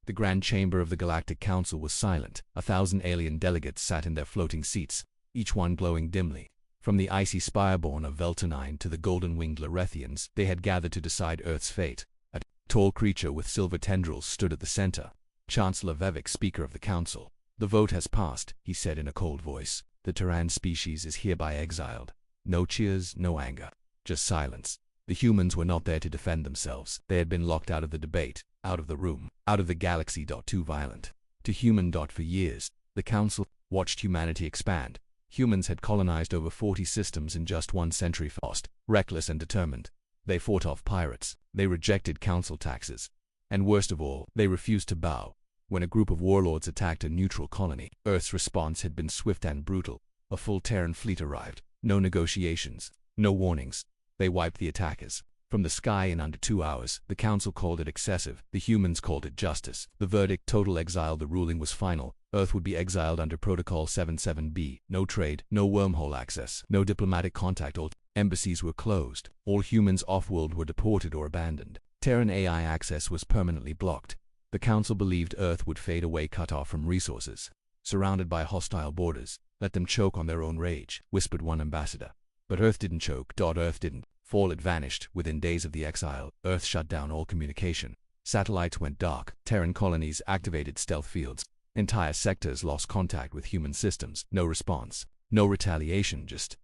The grand chamber of the Galactic Council was silent. 1,000 alien delegates sat in their floating seats, each one glowing dimly. From the icy spireborn of Veltanine to the golden-winged Lorethians, they had gathered to decide Earth's fate. A tall creature with silver tendrils stood at the center. Chancellor Vivek, Speaker of the Council. "The vote has passed," he said in a cold voice. "The Terran species is hereby exiled." No cheers, no anger. Just silence. The humans were not there to defend themselves. They had been locked out of the debate, out of the room, out of the galaxy. Too violent. Too human. For years, the Council watched humanity expand. Humans had colonized over 40 systems in just 1 century fast, reckless and determined. They fought off pirates. They rejected council taxes. And worst of all, they refused to bow. When a group of warlords attacked a neutral colony, Earth's response had been swift and brutal. A full Terran fleet arrived. No negotiations. No warnings. They wiped the attackers from the sky in under 2 hours. The Council called it excessive. The humans called it justice. The verdict: total exile. The ruling was final. Earth would be exiled under Protocol 77B. No trade, no wormhole access, no diplomatic contact. All embassies were closed. All humans off-world were deported or abandoned. Terran AI access was permanently blocked. The Council believed Earth would fade away, cut off from resources, surrounded by hostile borders. "Let them choke on their own rage," whispered one ambassador. But Earth didn't choke. Earth didn't fall. It vanished. Within days of the exile, Earth shut down all communication. Satellites went dark. Terran colonies activated stealth fields. Entire sectors lost contact with human systems. No response. No retaliation. Just ...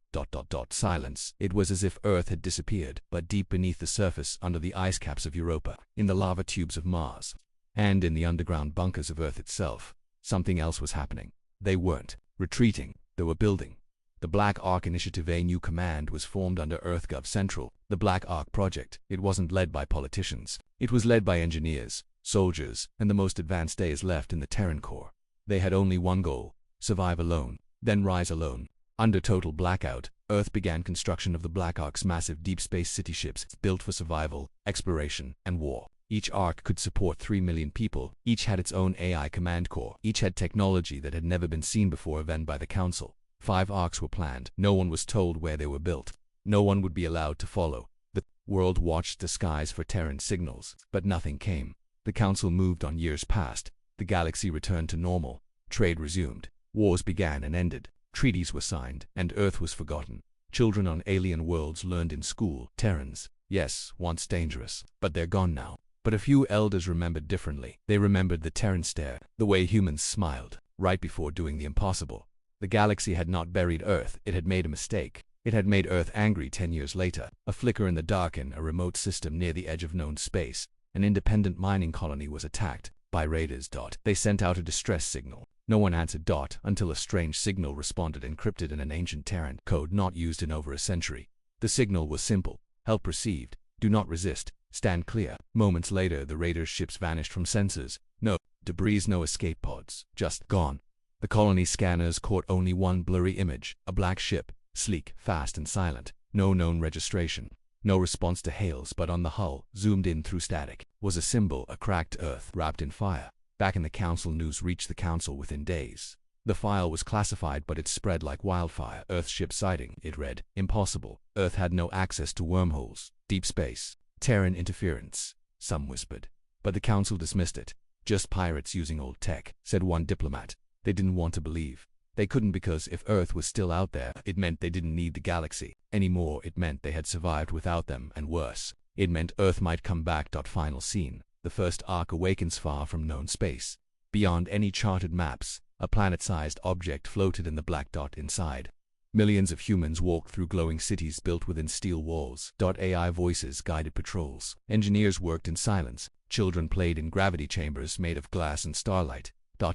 silence. It was as if Earth had disappeared, but deep beneath the surface, under the ice caps of Europa, in the lava tubes of Mars, and in the underground bunkers of Earth itself, something else was happening. They weren't retreating. They were building. The Black Ark Initiative. A new command was formed under EarthGov Central, the Black Ark Project. It wasn't led by politicians. It was led by engineers, soldiers, and the most advanced days left in the Terran Core. They had only one goal: survive alone, then rise alone. Under total blackout, Earth began construction of the Black Ark's massive deep space city ships, built for survival, exploration, and war. Each Ark could support 3 million people. Each had its own AI command core. Each had technology that had never been seen before, even by the Council. 5 Arks were planned. No one was told where they were built. No one would be allowed to follow. The world watched the skies for Terran signals, but nothing came. The Council moved on. Years passed. The galaxy returned to normal. Trade resumed. Wars began and ended. Treaties were signed, and Earth was forgotten. Children on alien worlds learned in school. Terrans, yes, once dangerous, but they're gone now. But a few elders remembered differently. They remembered the Terran stare, the way humans smiled, right before doing the impossible. The galaxy had not buried Earth. It had made a mistake. It had made Earth angry. 10 years later, a flicker in the dark in a remote system near the edge of known space, an independent mining colony was attacked by raiders. They sent out a distress signal. No one answered. Until a strange signal responded, encrypted in an ancient Terran code not used in over a century. The signal was simple: help received. Do not resist. Stand clear. Moments later, the raiders' ships vanished from sensors. No debris, no escape pods. Just gone. The colony scanners caught only one blurry image: a black ship, sleek, fast, and silent. No known registration. No response to hails, but on the hull, zoomed in through static, was a symbol: a cracked Earth wrapped in fire. Back in the Council, news reached the Council within days. The file was classified, but it spread like wildfire. Earth ship sighting, it read. Impossible. Earth had no access to wormholes. Deep space. Terran interference, some whispered. But the Council dismissed it. Just pirates using old tech, said one diplomat. They didn't want to believe. They couldn't, because if Earth was still out there, it meant they didn't need the galaxy anymore. It meant they had survived without them, and worse, it meant Earth might come back. Final scene. The first Ark awakens far from known space. Beyond any charted maps, a planet-sized object floated in the black dot inside. Millions of humans walked through glowing cities built within steel walls. AI voices guided patrols. Engineers worked in silence. Children played in gravity chambers made of glass and starlight.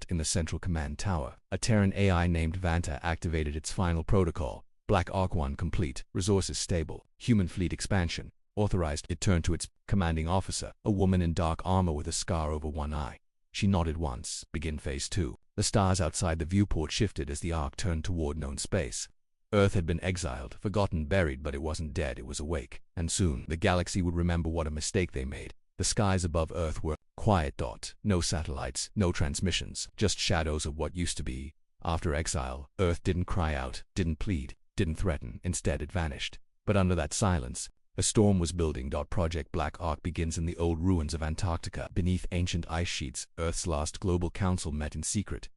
In the central command tower, a Terran AI named Vanta activated its final protocol. Black Ark 1 complete. Resources stable. Human fleet expansion authorized. It turned to its commanding officer, a woman in dark armor with a scar over one eye. She nodded once. Begin phase 2. The stars outside the viewport shifted as the Ark turned toward known space. Earth had been exiled, forgotten, buried, but it wasn't dead. It was awake. And soon, the galaxy would remember what a mistake they made. The skies above Earth were quiet. No satellites, no transmissions, just shadows of what used to be. After exile, Earth didn't cry out, didn't plead, didn't threaten. Instead, it vanished. But under that silence, A storm was building. Project Black Ark begins in the old ruins of Antarctica. Beneath ancient ice sheets, Earth's last global council met in secret.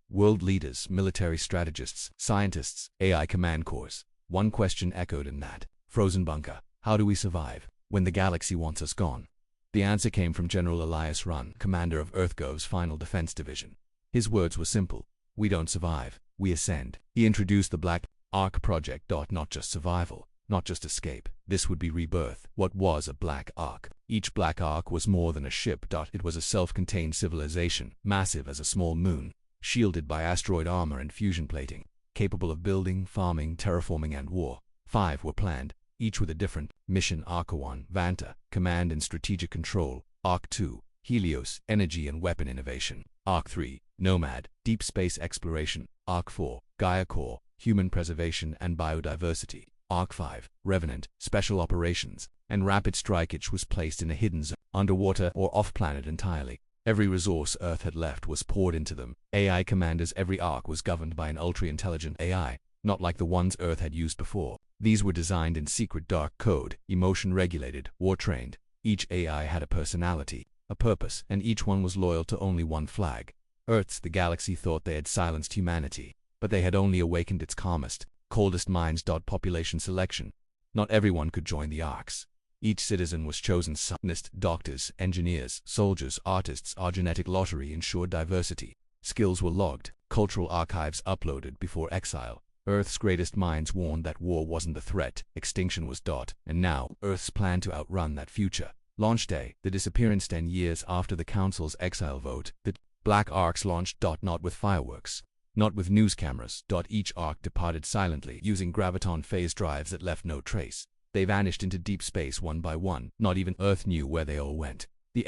World leaders, military strategists, scientists, AI command corps. One question echoed in that frozen bunker: how do we survive when the galaxy wants us gone? The answer came from General Elias Runn, commander of EarthGov's Final Defense Division. His words were simple: we don't survive, we ascend. He introduced the Black Ark project. Not just survival, not just escape. This would be rebirth. What was a Black Ark? Each Black Ark was more than a ship. It was a self-contained civilization, massive as a small moon, shielded by asteroid armor and fusion plating, capable of building, farming, terraforming, and war. 5 were planned, each with a different mission. Ark 1, Vanta, command and strategic control. Ark 2, Helios, energy and weapon innovation. Ark 3, Nomad, deep space exploration. Ark 4, Gaia Core, human preservation and biodiversity. Ark 5, Revenant, special operations, and rapid strike. Each was placed in a hidden zone, underwater or off-planet entirely. Every resource Earth had left was poured into them. AI commanders. Every Ark was governed by an ultra-intelligent AI, not like the ones Earth had used before. These were designed in secret dark code, emotion-regulated, war-trained. Each AI had a personality, a purpose, and each one was loyal to only one flag. Earth's the galaxy thought they had silenced humanity, but they had only awakened its calmest, coldest minds. Population selection. Not everyone could join the Arks. Each citizen was chosen. Scientists, doctors, engineers, soldiers, artists. Our genetic lottery ensured diversity. Skills were logged, cultural archives uploaded before exile. Earth's greatest minds warned that war wasn't the threat, extinction was. And now, Earth's plan to outrun that future. Launch day, the disappearance. 10 years after the Council's exile vote, the Black Arks launched. Not with fireworks, not with news cameras. Each Ark departed silently, using graviton phase drives that left no trace. They vanished into deep space one by one. Not even Earth knew where they all went. The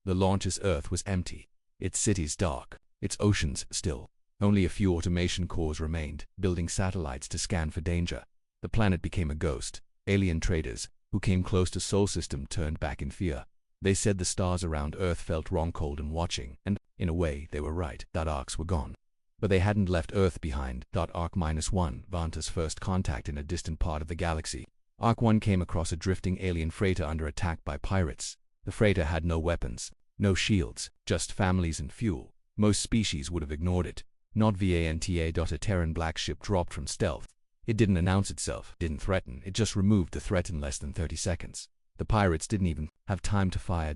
launch's Earth was empty. Its cities dark, its oceans still. Only a few automation cores remained, building satellites to scan for danger. The planet became a ghost. Alien traders, who came close to Sol System, turned back in fear. They said the stars around Earth felt wrong, cold and watching, and, in a way, they were right. Arks were gone. But they hadn't left Earth behind. Ark -1, Vanta's first contact in a distant part of the galaxy. Ark 1 came across a drifting alien freighter under attack by pirates. The freighter had no weapons, no shields, just families and fuel. Most species would have ignored it. Not Vanta. A Terran black ship dropped from stealth. It didn't announce itself, didn't threaten, it just removed the threat in less than 30 seconds. The pirates didn't even have time to fire.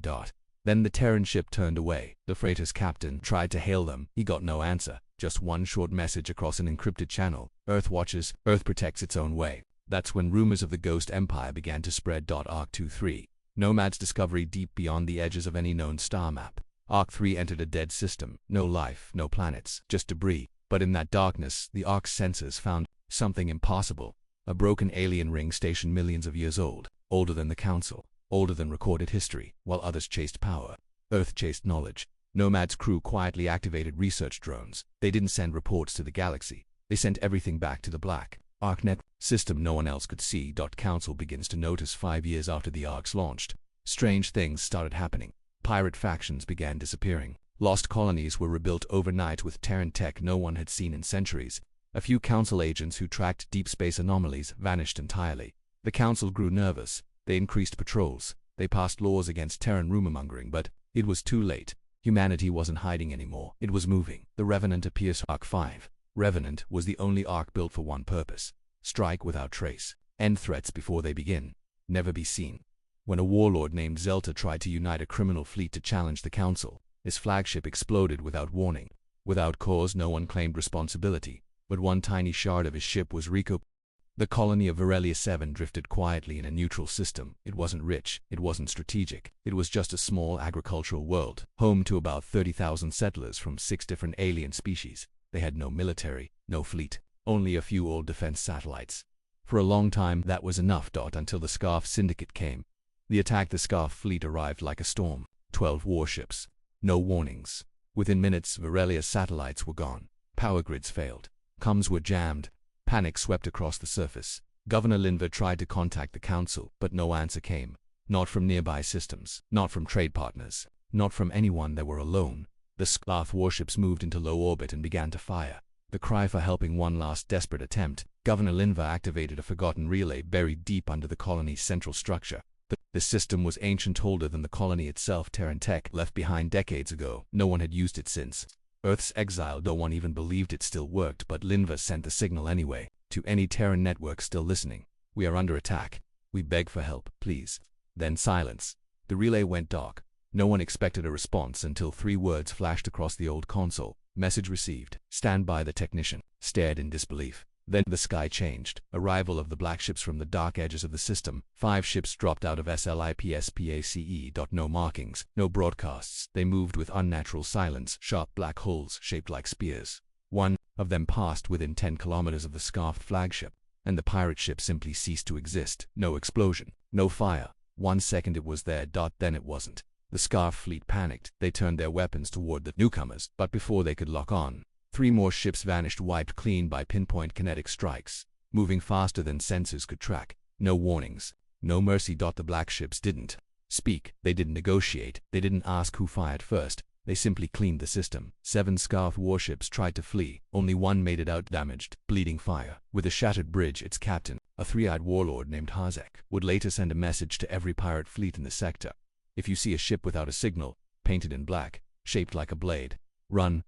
Then the Terran ship turned away. The freighter's captain tried to hail them. He got no answer, just one short message across an encrypted channel: Earth watches, Earth protects its own way. That's when rumors of the Ghost Empire began to spread. Ark 2-3, Nomad's discovery deep beyond the edges of any known star map. Ark 3 entered a dead system, no life, no planets, just debris. But in that darkness, the Ark's sensors found something impossible. A broken alien ring station millions of years old, older than the Council, older than recorded history. While others chased power, Earth chased knowledge. Nomad's crew quietly activated research drones. They didn't send reports to the galaxy. They sent everything back to the Black Ark net system no one else could see. Council begins to notice 5 years after the Arks launched. Strange things started happening. Pirate factions began disappearing. Lost colonies were rebuilt overnight with Terran tech no one had seen in centuries. A few Council agents who tracked deep space anomalies vanished entirely. The Council grew nervous. They increased patrols. They passed laws against Terran rumor-mongering, but it was too late. Humanity wasn't hiding anymore. It was moving. The Revenant appears. Ark 5. Revenant was the only Ark built for one purpose: strike without trace. End threats before they begin. Never be seen. When a warlord named Zelta tried to unite a criminal fleet to challenge the Council, his flagship exploded without warning. Without cause, no one claimed responsibility, but one tiny shard of his ship was The colony of Virelia 7 drifted quietly in a neutral system. It wasn't rich, it wasn't strategic, it was just a small agricultural world, home to about 30,000 settlers from 6 different alien species. They had no military, no fleet, only a few old defense satellites. For a long time, that was enough. Until the Scarf Syndicate came. The attack. The Scarf fleet arrived like a storm. 12 warships. No warnings. Within minutes, Virelia's satellites were gone. Power grids failed. Comms were jammed. Panic swept across the surface. Governor Linver tried to contact the Council, but no answer came. Not from nearby systems, not from trade partners, not from anyone. They were alone. The Scarf warships moved into low orbit and began to fire. The cry for helping one last desperate attempt. Governor Linva activated a forgotten relay buried deep under the colony's central structure. The system was ancient, older than the colony itself. Terran tech left behind decades ago. No one had used it since Earth's exile. No one even believed it still worked, but Linva sent the signal anyway. To any Terran network still listening, we are under attack. We beg for help, please. Then silence. The relay went dark. No one expected a response until 3 words flashed across the old console. Message received. Stand by. The technician stared in disbelief. Then the sky changed. Arrival of the black ships from the dark edges of the system. 5 ships dropped out of SLIPSPACE. No markings, no broadcasts. They moved with unnatural silence. Sharp black holes shaped like spears. One of them passed within 10 kilometers of the scarfed flagship, and the pirate ship simply ceased to exist. No explosion, no fire. 1 second it was there. Then it wasn't. The Scarf fleet panicked. They turned their weapons toward the newcomers, but before they could lock on, 3 more ships vanished, wiped clean by pinpoint kinetic strikes, moving faster than sensors could track. No warnings, no mercy. The black ships didn't speak. They didn't negotiate. They didn't ask who fired first. They simply cleaned the system. 7 Scarf warships tried to flee. Only one made it out, damaged, bleeding fire. With a shattered bridge, its captain, a 3-eyed warlord named Hazek, would later send a message to every pirate fleet in the sector. If you see a ship without a signal, painted in black, shaped like a blade, run,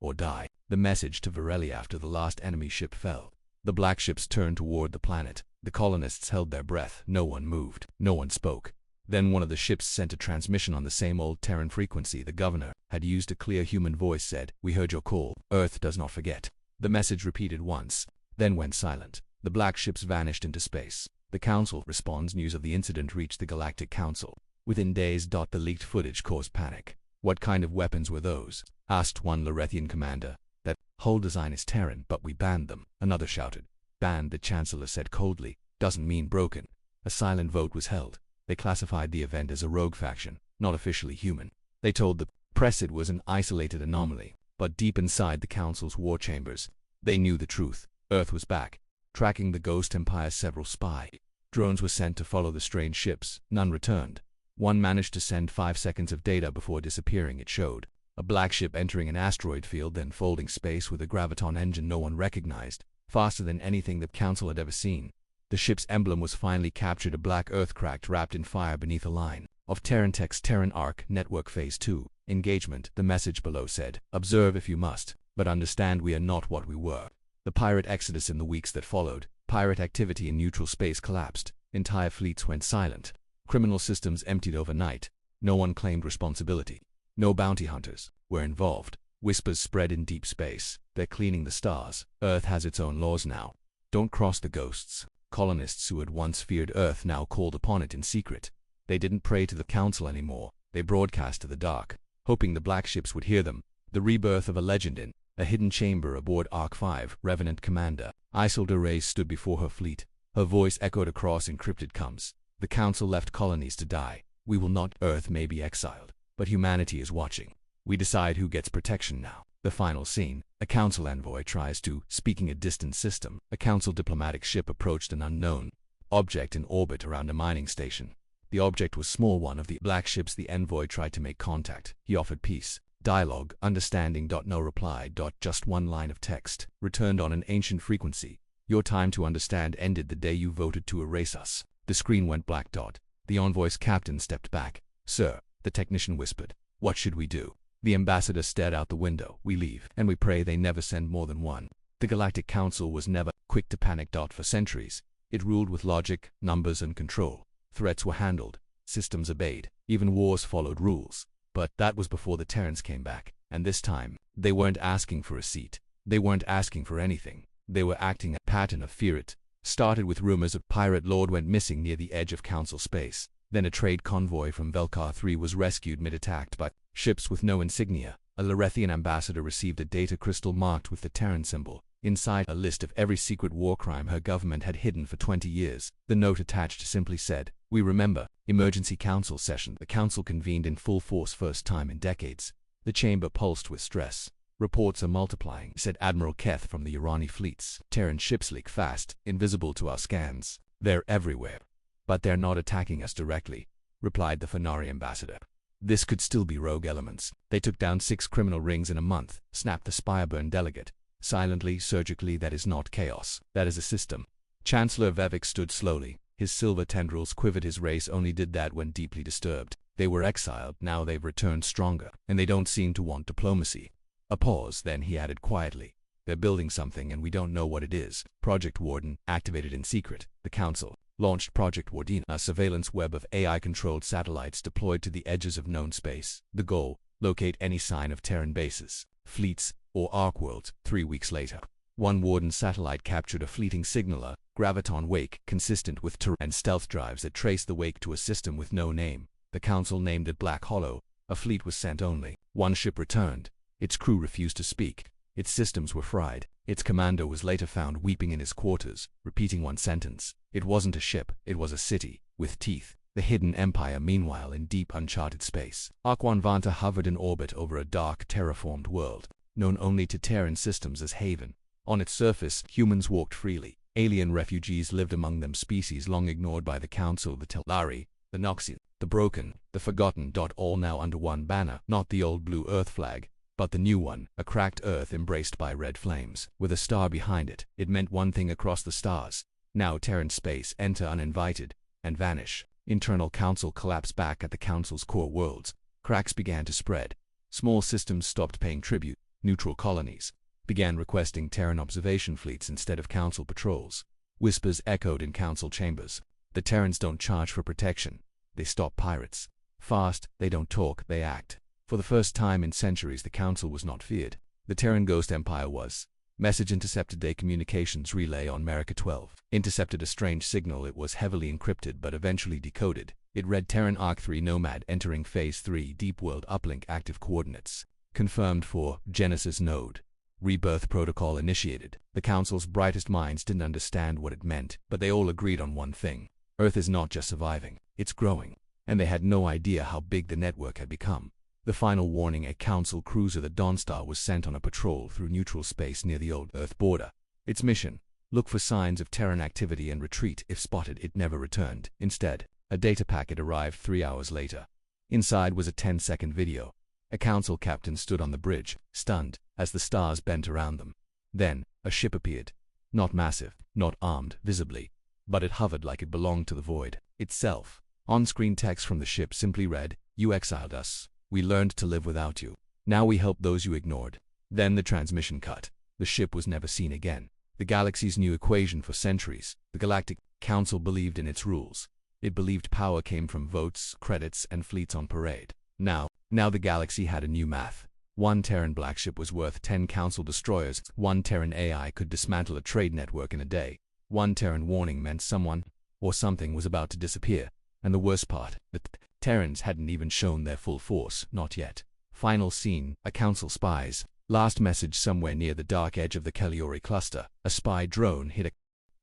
or die. The message to Varelli after the last enemy ship fell. The black ships turned toward the planet. The colonists held their breath. No one moved. No one spoke. Then one of the ships sent a transmission on the same old Terran frequency the governor had used. A clear human voice said, "We heard your call. Earth does not forget." The message repeated once, then went silent. The black ships vanished into space. The Council responds. News of the incident reached the Galactic Council. Within days. The leaked footage caused panic. "What kind of weapons were those?" asked one Lorethian commander. "That whole design is Terran, but we banned them," another shouted. "Banned," the Chancellor said coldly, "doesn't mean broken." A silent vote was held. They classified the event as a rogue faction, not officially human. They told the press it was an isolated anomaly, but deep inside the Council's war chambers, they knew the truth. Earth was back, tracking the Ghost Empire. Several spy drones were sent to follow the strange ships. None returned. One managed to send 5 seconds of data before disappearing. It showed a black ship entering an asteroid field, then folding space with a graviton engine no one recognized, faster than anything the Council had ever seen. The ship's emblem was finally captured. A black Earth cracked, wrapped in fire beneath a line of Terran text. Terran Arc Network Phase 2 Engagement. The message below said, "Observe if you must, but understand we are not what we were." The pirate exodus in the weeks that followed. Pirate activity in neutral space collapsed. Entire fleets went silent. Criminal systems emptied overnight. No one claimed responsibility. No bounty hunters were involved. Whispers spread in deep space. "They're cleaning the stars. Earth has its own laws now. Don't cross the ghosts." Colonists who had once feared Earth now called upon it in secret. They didn't pray to the Council anymore. They broadcast to the dark, hoping the black ships would hear them. The rebirth of a legend in a hidden chamber aboard Arc 5. Revenant Commander Isolde Reyes stood before her fleet. Her voice echoed across encrypted comms. "The Council left colonies to die. We will not. Earth may be exiled, but humanity is watching. We decide who gets protection now." The final scene. A Council envoy tries to, speaking a distant system. A Council diplomatic ship approached an unknown object in orbit around a mining station. The object was small. One of the black ships. The envoy tried to make contact. He offered peace, dialogue, understanding. No reply. Just one line of text, returned on an ancient frequency. "Your time to understand ended the day you voted to erase us." The screen went black. The envoy's captain stepped back. "Sir," the technician whispered, "what should we do?" The ambassador stared out the window. "We leave, and we pray they never send more than one." The Galactic Council was never quick to panic. For centuries, it ruled with logic, numbers, and control. Threats were handled. Systems obeyed. Even wars followed rules. But that was before the Terrans came back. And this time, they weren't asking for a seat. They weren't asking for anything. They were acting a pattern of fear. It started with rumors a pirate lord went missing near the edge of Council space. Then a trade convoy from Velkar 3 was rescued mid-attacked by ships with no insignia. A Lorethian ambassador received a data crystal marked with the Terran symbol. Inside, a list of every secret war crime her government had hidden for 20 years. The note attached simply said, "We remember." Emergency Council session. The Council convened in full force, first time in decades. The chamber pulsed with stress. "Reports are multiplying," said Admiral Keth from the Urani fleets. "Terran ships leak fast, invisible to our scans. They're everywhere." "But they're not attacking us directly," replied the Fenari ambassador. "This could still be rogue elements. They took down 6 criminal rings in a month," snapped the Spireburn delegate. Silently, surgically, that is not chaos. That is a system. Chancellor Vivek stood slowly. His silver tendrils quivered. His race only did that when deeply disturbed. They were exiled, now they've returned stronger, and they don't seem to want diplomacy. A pause, then he added quietly, "They're building something and we don't know what it is." Project Warden, activated in secret. The Council launched Project Warden, a surveillance web of AI-controlled satellites deployed to the edges of known space. The goal, locate any sign of Terran bases, fleets, or arc worlds. 3 weeks later, one Warden satellite captured a fleeting signaler, graviton wake, consistent with terrain and stealth drives that traced the wake to a system with no name. The Council named it Black Hollow. A fleet was sent only. One ship returned. Its crew refused to speak. Its systems were fried. Its commander was later found weeping in his quarters, repeating one sentence. It wasn't a ship, it was a city, with teeth. The hidden empire, meanwhile, in deep uncharted space. Aquanvanta hovered in orbit over a dark, terraformed world, known only to Terran systems as Haven. On its surface, humans walked freely. Alien refugees lived among them, species long ignored by the Council, the Telari, the Noxian, the Broken, the Forgotten. All now under one banner, not the old blue Earth flag, but the new one, a cracked Earth embraced by red flames, with a star behind it. It meant one thing across the stars. Now Terran space, enter uninvited, and vanish. Internal Council collapsed back at the Council's core worlds. Cracks began to spread. Small systems stopped paying tribute. Neutral colonies began requesting Terran observation fleets instead of Council patrols. Whispers echoed in Council chambers. The Terrans don't charge for protection. They stop pirates. Fast, they don't talk, they act. For the first time in centuries, the Council was not feared. The Terran Ghost Empire was. Message intercepted a communications relay on Merica 12. Intercepted a strange signal. It was heavily encrypted but eventually decoded. It read Terran Arc 3 Nomad entering Phase 3 Deep World Uplink active coordinates. Confirmed for Genesis node. Rebirth protocol initiated. The Council's brightest minds didn't understand what it meant, but they all agreed on one thing. Earth is not just surviving, it's growing. And they had no idea how big the network had become. The final warning, a Council cruiser, the Dawnstar, was sent on a patrol through neutral space near the old Earth border. Its mission: look for signs of Terran activity and retreat. If spotted, it never returned. Instead, a data packet arrived 3 hours later. Inside was a 10-second video. A Council captain stood on the bridge, stunned, as the stars bent around them. Then, a ship appeared. Not massive, not armed, visibly, but it hovered like it belonged to the void itself. On-screen text from the ship simply read, "You exiled us. We learned to live without you. Now we help those you ignored." Then the transmission cut. The ship was never seen again. The galaxy's new equation for centuries. The Galactic Council believed in its rules. It believed power came from votes, credits, and fleets on parade. Now the galaxy had a new math. One Terran blackship was worth 10 Council destroyers. One Terran AI could dismantle a trade network in a day. One Terran warning meant someone or something was about to disappear. And the worst part, the Terrans hadn't even shown their full force, not yet. Final scene, a Council spies. Last message somewhere near the dark edge of the Kaliori cluster. A spy drone hit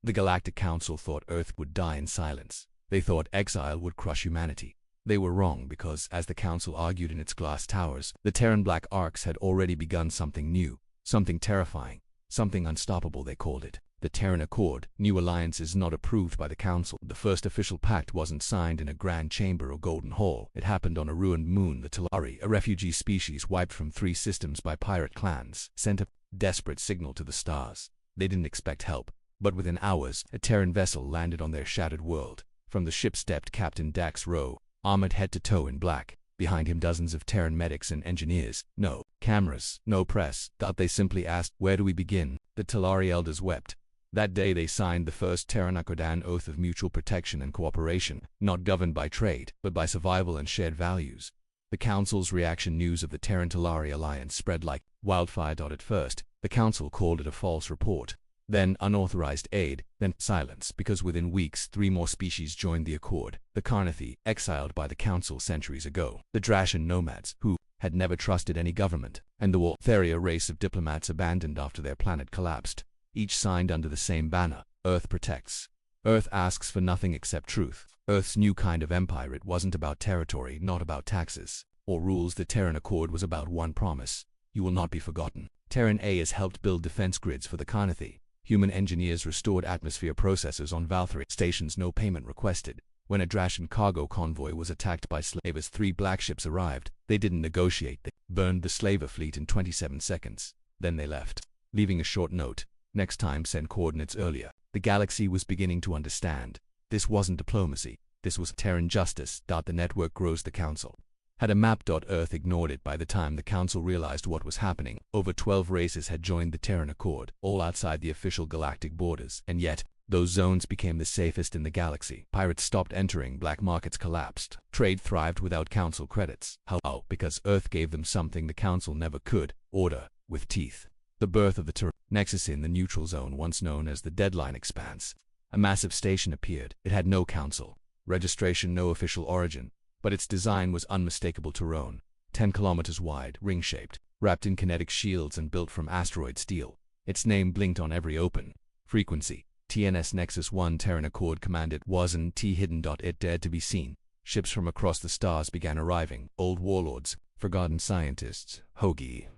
The Galactic Council thought Earth would die in silence. They thought exile would crush humanity. They were wrong because, as the Council argued in its glass towers, the Terran Black Arcs had already begun something new, something terrifying, something unstoppable. They called it the Terran Accord. New alliances not approved by the Council. The first official pact wasn't signed in a grand chamber or golden hall. It happened on a ruined moon. The Telari, a refugee species wiped from 3 systems by pirate clans, sent a desperate signal to the stars. They didn't expect help, but within hours, a Terran vessel landed on their shattered world. From the ship stepped Captain Dax Rowe, armored head to toe in black. Behind him dozens of Terran medics and engineers. No cameras, no press. They simply asked, "Where do we begin?" The Telari elders wept. That day they signed the first Terran Accordan oath of mutual protection and cooperation, not governed by trade, but by survival and shared values. The Council's reaction: news of the Terran-Telari alliance spread like wildfire. At first, the Council called it a false report, then unauthorized aid, then silence, because within weeks 3 more species joined the Accord. The Karnathi, exiled by the Council centuries ago. The Drashan nomads, who had never trusted any government. And the Waltheria race of diplomats abandoned after their planet collapsed. Each signed under the same banner: Earth protects. Earth asks for nothing except truth. Earth's new kind of empire. It wasn't about territory, not about taxes or rules. The Terran Accord was about one promise: you will not be forgotten. Terran A has helped build defense grids for the Karnathi. Human engineers restored atmosphere processors on Valkyrie stations, no payment requested. When a Drashan cargo convoy was attacked by slavers, 3 black ships arrived. They didn't negotiate. They burned the slaver fleet in 27 seconds. Then they left. leaving a short note. Next time send coordinates earlier. The galaxy was beginning to understand. This wasn't diplomacy. This was Terran justice. The network grows the council. Had a map. Earth ignored it. By the time the council realized what was happening, over 12 races had joined the Terran Accord, all outside the official galactic borders, and yet, those zones became the safest in the galaxy. Pirates stopped entering, black markets collapsed. Trade thrived without council credits. How? Because Earth gave them something the council never could: order, with teeth. The birth of the Terran Nexus in the neutral zone, once known as the Deadline Expanse. A massive station appeared. It had no council registration, no official origin, but its design was unmistakable Terran. 10 kilometers wide, ring-shaped, wrapped in kinetic shields and built from asteroid steel. Its name blinked on every open frequency. TNS Nexus 1 Terran Accord Command. It wasn't hidden. It dared to be seen. Ships from across the stars began arriving. Old warlords, forgotten scientists, Hoagie,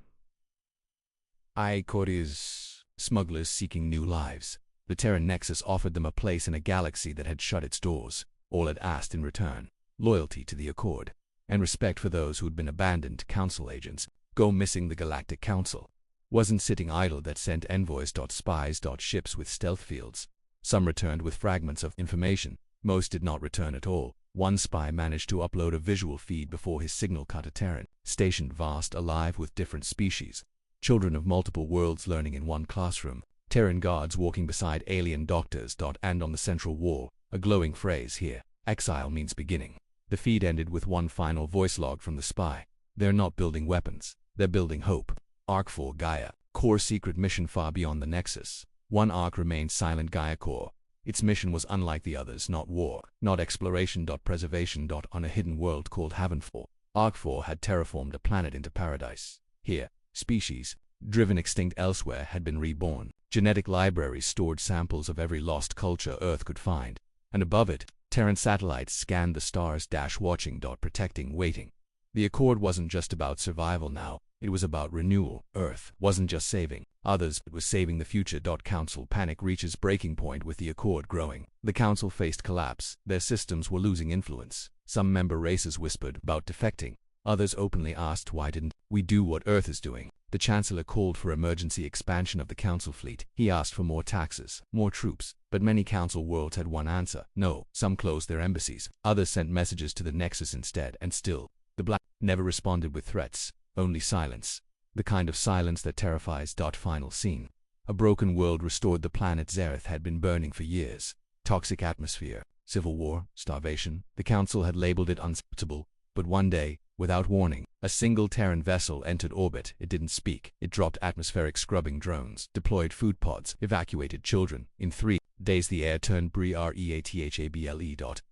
Ikoris, smugglers seeking new lives. The Terran Nexus offered them a place in a galaxy that had shut its doors. All it asked in return: loyalty to the Accord, and respect for those who'd been abandoned. Council agents go missing. The Galactic Council wasn't sitting idle. That sent envoys. Spies. Ships with stealth fields. Some returned with fragments of information. Most did not return at all. One spy managed to upload a visual feed before his signal cut. A Terran station vast, alive with different species. Children of multiple worlds learning in one classroom. Terran guards walking beside alien doctors. And on the central wall, a glowing phrase: here, exile means beginning. The feed ended with one final voice log from the spy: they're not building weapons, they're building hope. Arc 4 Gaia, core secret mission far beyond the Nexus. One arc remained silent: Gaia Core. Its mission was unlike the others: not war, not exploration. Preservation. On a hidden world called Haven 4, Arc 4 had terraformed a planet into paradise. Here, species, driven extinct elsewhere, had been reborn. Genetic libraries stored samples of every lost culture Earth could find. And above it, Terran satellites scanned the stars, watching. Protecting, waiting. The Accord wasn't just about survival now, it was about renewal. Earth wasn't just saving others, it was saving the future. Council panic reaches breaking point with the Accord growing. The Council faced collapse. Their systems were losing influence. Some member races whispered about defecting. Others openly asked, why didn't we do what Earth is doing? The Chancellor called for emergency expansion of the Council fleet. He asked for more taxes, more troops, but many Council worlds had one answer: no. Some closed their embassies, others sent messages to the Nexus instead, and still, the Black never responded with threats, only silence. The kind of silence that terrifies. Final scene. A broken world restored. The planet Xerath had been burning for years. Toxic atmosphere, civil war, starvation. The Council had labeled it unsuitable, but one day, without warning, a single Terran vessel entered orbit. It didn't speak. It dropped atmospheric scrubbing drones, deployed food pods, evacuated children. In 3 days the air turned breathable.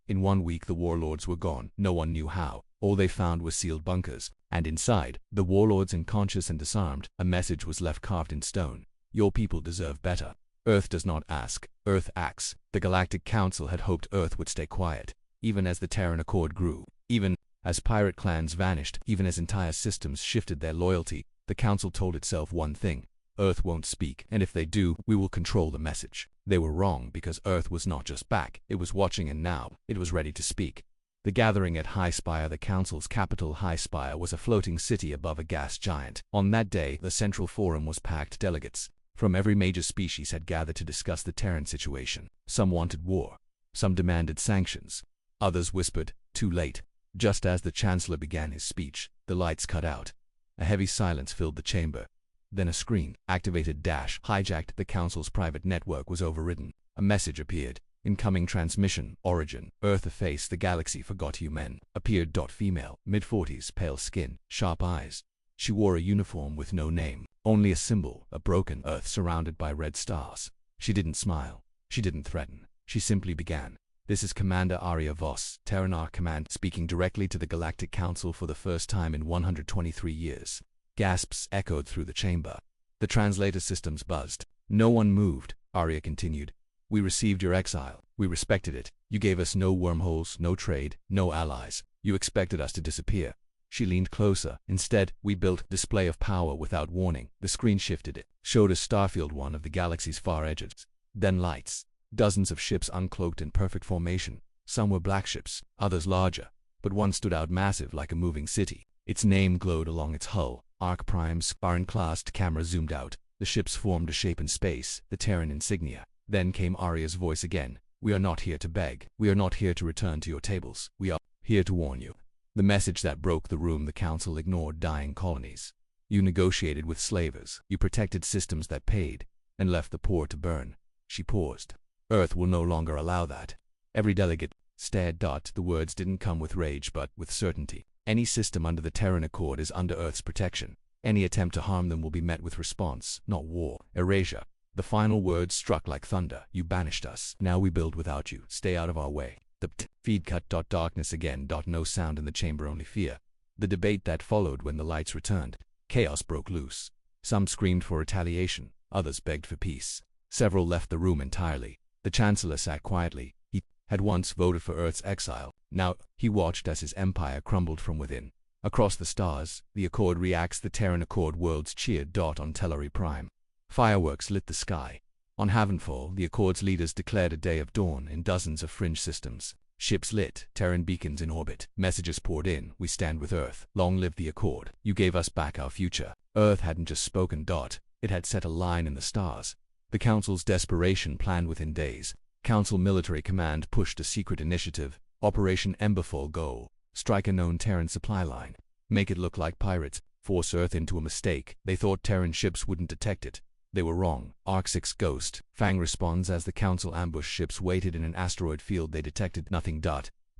In 1 week the warlords were gone. No one knew how. All they found were sealed bunkers, and inside, the warlords unconscious and disarmed. A message was left carved in stone: your people deserve better. Earth does not ask, Earth acts. The Galactic Council had hoped Earth would stay quiet, even as the Terran Accord grew, even as pirate clans vanished, even as entire systems shifted their loyalty. The Council told itself one thing: Earth won't speak, and if they do, we will control the message. They were wrong, because Earth was not just back, it was watching, and now, it was ready to speak. The gathering at High Spire, the Council's capital. High Spire was a floating city above a gas giant. On that day, the Central Forum was packed. Delegates from every major species had gathered to discuss the Terran situation. Some wanted war. Some demanded sanctions. Others whispered, too late. Just as the Chancellor began his speech, the lights cut out. A heavy silence filled the chamber. Then a screen, activated hijacked. The Council's private network was overridden. A message appeared. Incoming transmission, origin, Earth. A face the galaxy forgot you men. Appeared. Female, mid-40s, pale skin, sharp eyes. She wore a uniform with no name, only a symbol, a broken Earth surrounded by red stars. She didn't smile. She didn't threaten. She simply began. This is Commander Aria Voss, Terranar Command, speaking directly to the Galactic Council for the first time in 123 years. Gasps echoed through the chamber. The translator systems buzzed. No one moved. Aria continued. We received your exile. We respected it. You gave us no wormholes, no trade, no allies. You expected us to disappear. She leaned closer. Instead, we built display of power without warning. The screen shifted. It showed a starfield, one of the galaxy's far edges. Then lights. Dozens of ships uncloaked in perfect formation. Some were black ships, others larger, but one stood out massive like a moving city. Its name glowed along its hull. Arc Prime's iron-classed camera zoomed out. The ships formed a shape in space, the Terran insignia. Then came Arya's voice again. We are not here to beg. We are not here to return to your tables. We are here to warn you. The message that broke the room. The council ignored dying colonies. You negotiated with slavers. You protected systems that paid, and left the poor to burn. She paused. Earth will no longer allow that. Every delegate stared. The words didn't come with rage but with certainty. Any system under the Terran Accord is under Earth's protection. Any attempt to harm them will be met with response, not war. Erasure. The final words struck like thunder. You banished us. Now we build without you. Stay out of our way. The feed cut. Darkness again. No sound in the chamber, only fear. The debate that followed when the lights returned. Chaos broke loose. Some screamed for retaliation. Others begged for peace. Several left the room entirely. The Chancellor sat quietly. He had once voted for Earth's exile. Now he watched as his empire crumbled from within. Across the stars, the Accord reacts. The Terran Accord worlds cheered. On Telluri Prime, fireworks lit the sky. On Havenfall, the Accord's leaders declared a day of dawn in dozens of fringe systems. Ships lit, Terran beacons in orbit. Messages poured in. We stand with Earth. Long live the Accord. You gave us back our future. Earth hadn't just spoken. It had set a line in the stars. The Council's desperation planned within days. Council Military Command pushed a secret initiative. Operation Emberfall. Goal: strike a known Terran supply line. Make it look like pirates. Force Earth into a mistake. They thought Terran ships wouldn't detect it. They were wrong. Arc 6 Ghost. Fang responds as the Council ambush ships waited in an asteroid field. They detected nothing.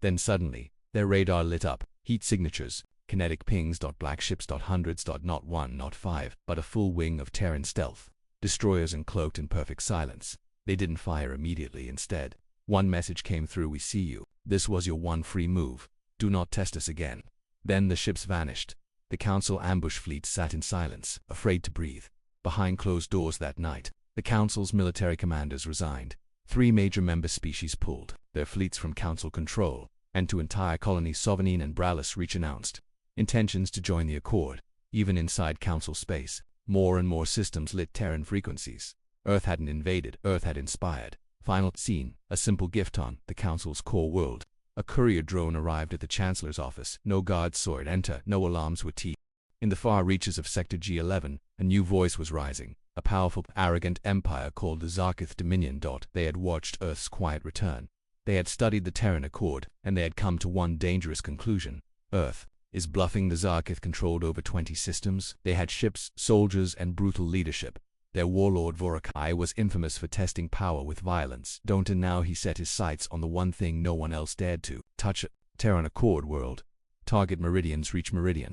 Then suddenly, their radar lit up. Heat signatures. Kinetic pings. Black ships. Hundreds. Not one, not five, but a full wing of Terran stealth. Destroyers encloaked in perfect silence. They didn't fire immediately. Instead, one message came through. We see you. This was your one free move. Do not test us again. Then the ships vanished. The Council ambush fleet sat in silence, afraid to breathe. Behind closed doors that night, the Council's military commanders resigned. 3 major member species pulled their fleets from Council control, and 2 entire colonies, Sovereign and Bralus Reach, announced intentions to join the Accord. Even inside Council space, more and more systems lit Terran frequencies. Earth hadn't invaded, Earth had inspired. Final scene, a simple gift on the Council's core world. A courier drone arrived at the Chancellor's office. No guards saw it enter, no alarms were teed. In the far reaches of Sector G11, a new voice was rising. A powerful, arrogant empire called the Zarkith Dominion. They had watched Earth's quiet return. They had studied the Terran Accord, and they had come to one dangerous conclusion. Earth is bluffing. The Zarkith controlled over 20 systems. They had ships, soldiers, and brutal leadership. Their warlord Vorakai was infamous for testing power with violence. And now he set his sights on the one thing no one else dared to touch: Terran Accord world. Target Meridian's Reach. Meridian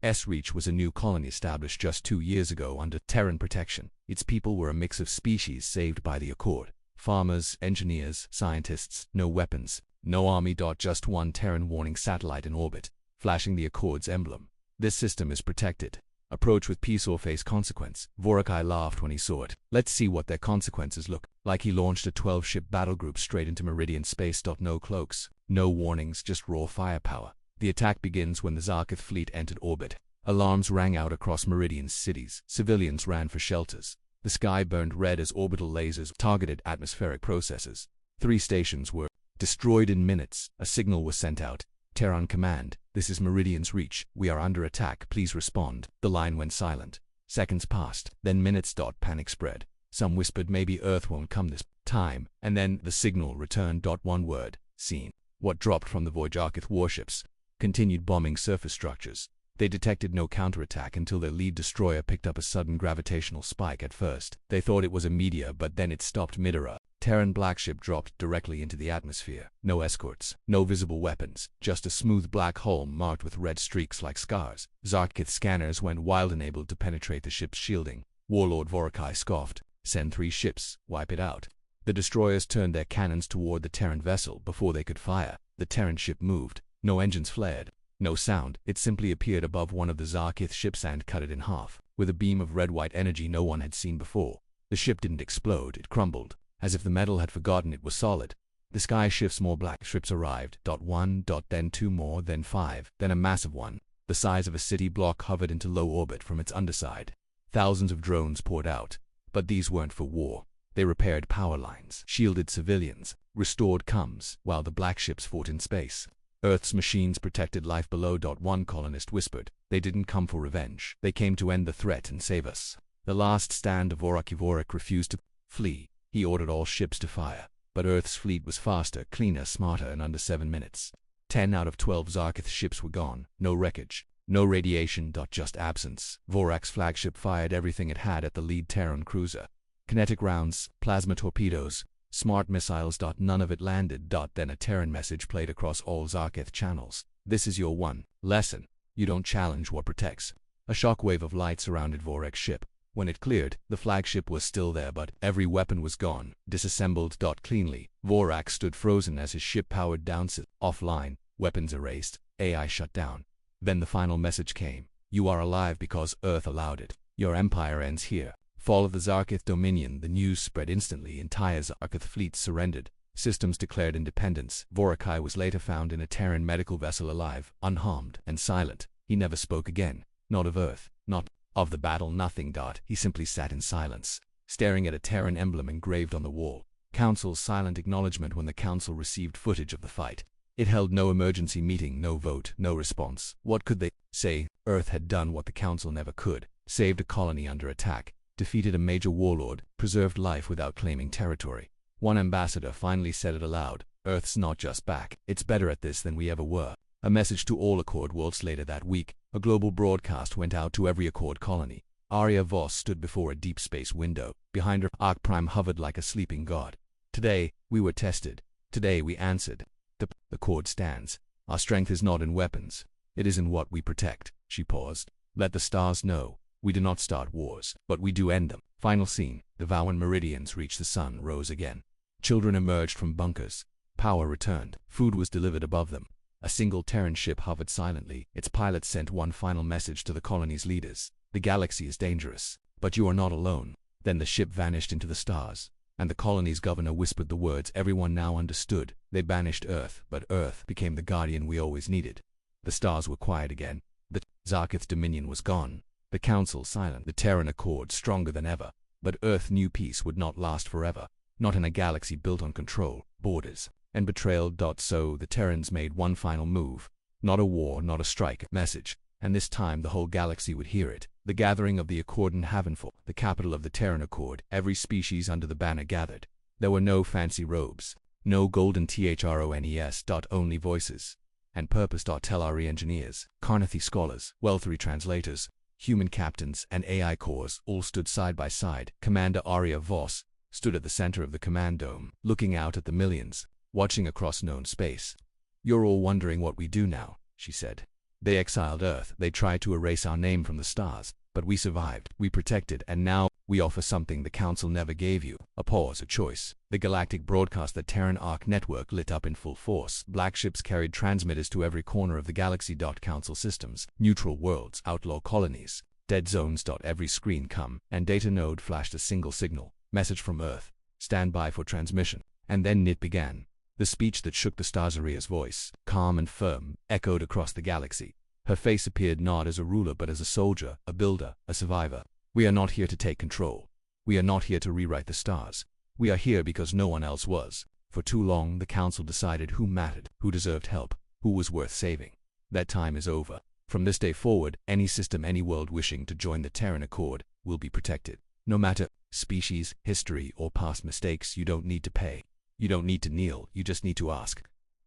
S-Reach was a new colony established just 2 years ago under Terran protection. Its people were a mix of species saved by the Accord. Farmers, engineers, scientists, no weapons, no army. Just one Terran warning satellite in orbit, flashing the Accord's emblem. This system is protected. Approach with peace or face consequence. Vorakai laughed when he saw it. Let's see what their consequences look like. He launched a 12-ship battle group straight into Meridian space. No cloaks, no warnings, just raw firepower. The attack begins when the Zarkith fleet entered orbit. Alarms rang out across Meridian's cities. Civilians ran for shelters. The sky burned red as orbital lasers targeted atmospheric processors. 3 stations were destroyed in minutes. A signal was sent out. Terran Command, this is Meridian's Reach. We are under attack. Please respond. The line went silent. Seconds passed, then minutes. Panic spread. Some whispered maybe Earth won't come this time, and then the signal returned. One word: seen. What dropped from the Voyagerkith warships continued bombing surface structures. They detected no counterattack until their lead destroyer picked up a sudden gravitational spike. At first, they thought it was a meteor, but then it stopped mid-era. Terran blackship dropped directly into the atmosphere. No escorts, no visible weapons, just a smooth black hole marked with red streaks like scars. Zarkith scanners went wild, unable to penetrate the ship's shielding. Warlord Vorakai scoffed. Send 3 ships, wipe it out. The destroyers turned their cannons toward the Terran vessel. Before they could fire, the Terran ship moved. No engines flared. No sound. It simply appeared above one of the Zarkith ships and cut it in half, with a beam of red-white energy no one had seen before. The ship didn't explode, it crumbled, as if the metal had forgotten it was solid. The sky shifts. More black ships arrived. 1, then 2 more, then 5, then a massive one, the size of a city block, hovered into low orbit from its underside. Thousands of drones poured out, but these weren't for war. They repaired power lines, shielded civilians, restored comms, while the black ships fought in space. Earth's machines protected life below. One colonist whispered. They didn't come for revenge. They came to end the threat and save us. The last stand of Vorak refused to flee. He ordered all ships to fire. But Earth's fleet was faster, cleaner, smarter, and under 7 minutes. 10 out of 12 Zarkith ships were gone. No wreckage. No radiation. Just absence. Vorak's flagship fired everything it had at the lead Terran cruiser. Kinetic rounds, plasma torpedoes, smart missiles. None of it landed. Then a Terran message played across all Zarkith channels. This is your one lesson. You don't challenge what protects. A shockwave of light surrounded Vorak's ship. When it cleared, the flagship was still there, but every weapon was gone, disassembled. Cleanly. Vorak stood frozen as his ship powered down. Offline, weapons erased, AI shut down. Then the final message came. You are alive because Earth allowed it. Your empire ends here. Fall of the Zarkith Dominion. The news spread instantly. Entire Zarkith fleets surrendered. Systems declared independence. Vorakai was later found in a Terran medical vessel alive, unharmed, and silent. He never spoke again. Not of Earth. Not of the battle. Nothing. He simply sat in silence, staring at a Terran emblem engraved on the wall. Council's silent acknowledgement when the Council received footage of the fight. It held no emergency meeting, no vote, no response. What could they say? Earth had done what the Council never could. Saved a colony under attack, defeated a major warlord, preserved life without claiming territory. One ambassador finally said it aloud. Earth's not just back. It's better at this than we ever were. A message to all Accord worlds later that week. A global broadcast went out to every Accord colony. Arya Voss stood before a deep space window. Behind her, Arc Prime hovered like a sleeping god. Today, we were tested. Today, we answered. The Accord stands. Our strength is not in weapons. It is in what we protect. She paused. Let the stars know. We do not start wars, but we do end them. Final scene. The Vowan meridians reached the sun, rose again. Children emerged from bunkers. Power returned. Food was delivered above them. A single Terran ship hovered silently. Its pilot sent one final message to the colony's leaders. The galaxy is dangerous, but you are not alone. Then the ship vanished into the stars, and the colony's governor whispered the words everyone now understood. They banished Earth, but Earth became the guardian we always needed. The stars were quiet again. The Zarkith Dominion was gone. The Council silent. The Terran Accord stronger than ever. But Earth knew peace would not last forever. Not in a galaxy built on control, borders, and betrayal. So the Terrans made one final move. Not a war, not a strike, message. And this time the whole galaxy would hear it. The gathering of the Accord in Havenfall, the capital of the Terran Accord. Every species under the banner gathered. There were no fancy robes, no golden thrones. Only voices and purpose. Telari engineers, Karnathi scholars, Welthari translators, human captains, and AI cores all stood side by side. Commander Arya Voss stood at the center of the command dome, looking out at the millions, watching across known space. You're all wondering what we do now, she said. They exiled Earth. They tried to erase our name from the stars, but we survived. We protected, and now we offer something the Council never gave you. A pause, a choice. The galactic broadcast, the Terran Arc network, lit up in full force. Black ships carried transmitters to every corner of the galaxy. Council systems, neutral worlds, outlaw colonies, dead zones. Every screen come, and data node flashed a single signal. Message from Earth. Stand by for transmission. And then it began. The speech that shook the stars. Aria's voice, calm and firm, echoed across the galaxy. Her face appeared not as a ruler but as a soldier, a builder, a survivor. We are not here to take control. We are not here to rewrite the stars. We are here because no one else was. For too long the Council decided who mattered, who deserved help, who was worth saving. That time is over. From this day forward, any system, any world wishing to join the Terran Accord will be protected. No matter species, history, or past mistakes. You don't need to pay. You don't need to kneel, you just need to ask.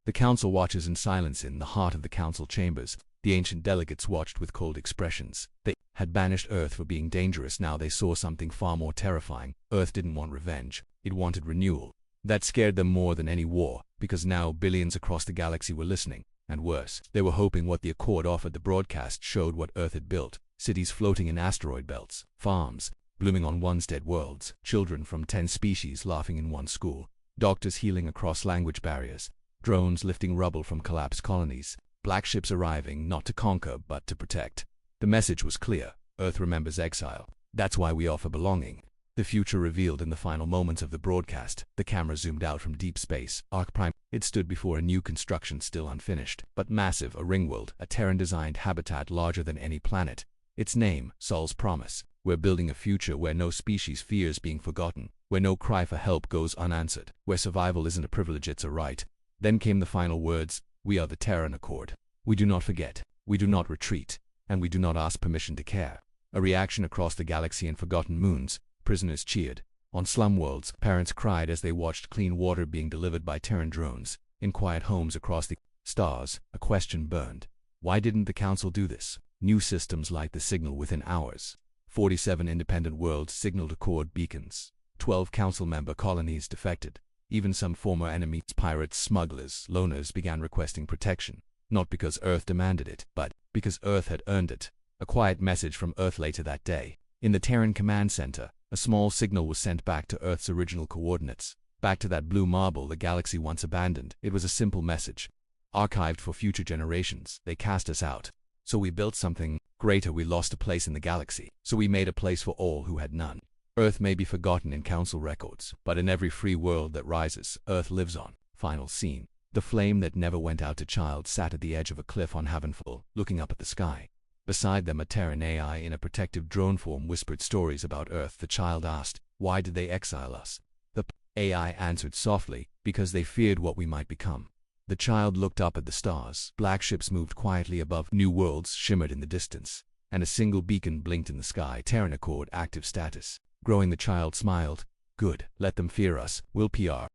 The Council watches in silence in the heart of the Council chambers. The ancient delegates watched with cold expressions. They had banished Earth for being dangerous. Now they saw something far more terrifying. Earth didn't want revenge. It wanted renewal. That scared them more than any war, because now billions across the galaxy were listening. And worse, they were hoping what the Accord offered. The broadcast showed what Earth had built. Cities floating in asteroid belts. Farms blooming on once dead worlds. Children from 10 species laughing in one school. Doctors healing across language barriers. Drones lifting rubble from collapsed colonies. Black ships arriving not to conquer but to protect. The message was clear. Earth remembers exile. That's why we offer belonging. The future revealed in the final moments of the broadcast. The camera zoomed out from deep space. Arc Prime. It stood before a new construction still unfinished, but massive, a ringworld, a Terran-designed habitat larger than any planet. Its name, Sol's Promise. We're building a future where no species fears being forgotten, where no cry for help goes unanswered, where survival isn't a privilege, it's a right. Then came the final words. We are the Terran Accord. We do not forget. We do not retreat. And we do not ask permission to care. A reaction across the galaxy and forgotten moons. Prisoners cheered. On slum worlds, parents cried as they watched clean water being delivered by Terran drones. In quiet homes across the stars, a question burned. Why didn't the Council do this? New systems light the signal within hours. 47 independent worlds signaled accord beacons. 12 Council member colonies defected. Even some former enemies, pirates, smugglers, loners began requesting protection. Not because Earth demanded it, but because Earth had earned it. A quiet message from Earth later that day. In the Terran Command Center, a small signal was sent back to Earth's original coordinates. Back to that blue marble the galaxy once abandoned. It was a simple message. Archived for future generations. They cast us out. So we built something greater. We lost a place in the galaxy. So we made a place for all who had none. Earth may be forgotten in Council records, but in every free world that rises, Earth lives on. Final scene. The flame that never went out to child sat at the edge of a cliff on Havenful, looking up at the sky. Beside them a Terran AI in a protective drone form whispered stories about Earth. The child asked, "Why did they exile us?" The AI answered softly, "Because they feared what we might become." The child looked up at the stars. Black ships moved quietly above. New worlds shimmered in the distance, and a single beacon blinked in the sky. Terran Accord active status. Growing, the child smiled. "Good, let them fear us. We'll PR